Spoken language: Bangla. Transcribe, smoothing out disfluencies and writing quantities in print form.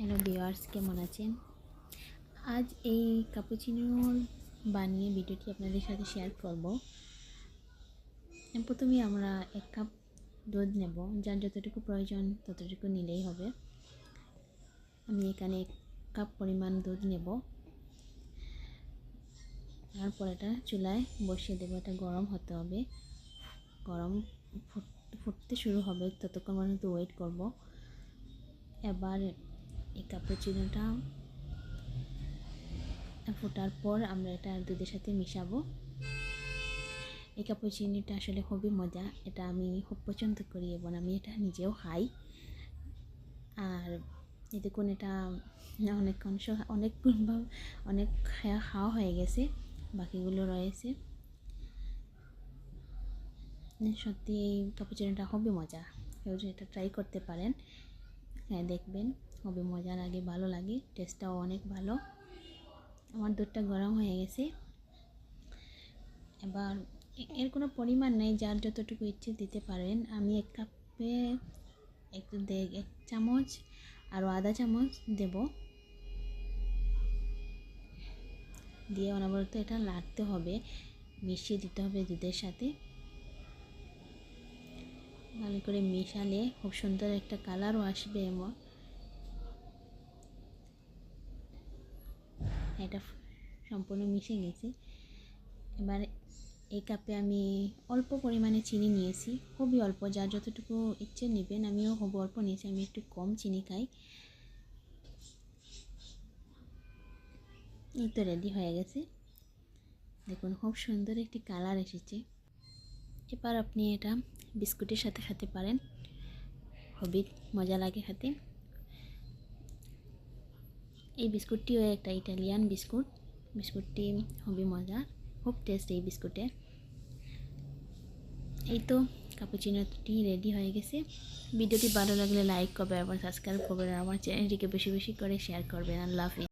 হ্যালো ভিউয়ার্স, কেমন আছেন? আজ এই ক্যাপুচিনো বানিয়ে ভিডিওটি আপনাদের সাথে শেয়ার করব। প্রথমে আমরা 1 কাপ দুধ নেব, যার যতটুকু প্রয়োজন ততটুকু নিলেই হবে। আমি এখানে 1 কাপ পরিমাণ দুধ নেব। তারপর এটা চুলায় বসিয়ে দেবো। এটা গরম হতে হবে। গরম ফুটতে শুরু হবে, ততক্ষণ পর্যন্ত ওয়েট করব। এবার এই ক্যাপুচিনোটা ফোটার পর আমরা এটা দুধের সাথে মিশাবো। এই ক্যাপুচিনোটা আসলে খুবই মজা। এটা আমি খুব পছন্দ করি এবং আমি এটা নিজেও খাই। আর দেখুন, এটা অনেক খাওয়া হয়ে গেছে, বাকিগুলো রয়েছে। সত্যি এই ক্যাপুচিনোটা খুবই মজা। কেউ যদি এটা ট্রাই করতে পারেন, হ্যাঁ দেখবেন, খুবই মজা লাগে, ভালো লাগে, টেস্টটাও অনেক ভালো। আমার দুধটা গরম হয়ে গেছে। এবার এর কোনো পরিমাণ নেই, যার যতটুকু ইচ্ছে দিতে পারেন। আমি 1 কাপে 1 চামচ আরও আধা চামচ দেব, দিয়ে অনবরত এটা নাড়তে হবে, মিশিয়ে দিতে হবে দুধের সাথে। ভালো করে মেশালে খুব সুন্দর একটা কালারও আসবে। এমন এটা সম্পূর্ণ মিশে গেছে। এবার এই কাপে আমি অল্প পরিমাণে চিনি নিয়েছি, খুবই অল্প, যার যতটুকু ইচ্ছে নেবেন। আমিও খুব অল্প নিয়েছি, আমি একটু কম চিনি খাই। এই তো রেডি হয়ে গেছে। দেখুন, খুব সুন্দর একটি কালার এসেছে। এবার আপনি এটা বিস্কুটের সাথে খেতে পারেন, খুবই মজা লাগে খেতে। এই বিস্কুটটিও একটা ইটালিয়ান বিস্কুট। বিস্কুটটি খুবই মজা, খুব টেস্ট এই বিস্কুটে। এই তো ক্যাপুচিনোটি রেডি হয়ে গেছে। ভিডিওটি ভালো লাগলে লাইক করবেন, আবার সাবস্ক্রাইব করবেন, আমার চ্যানেলটিকে বেশি বেশি করে শেয়ার করবেন। আল্লাহ হাফেজ।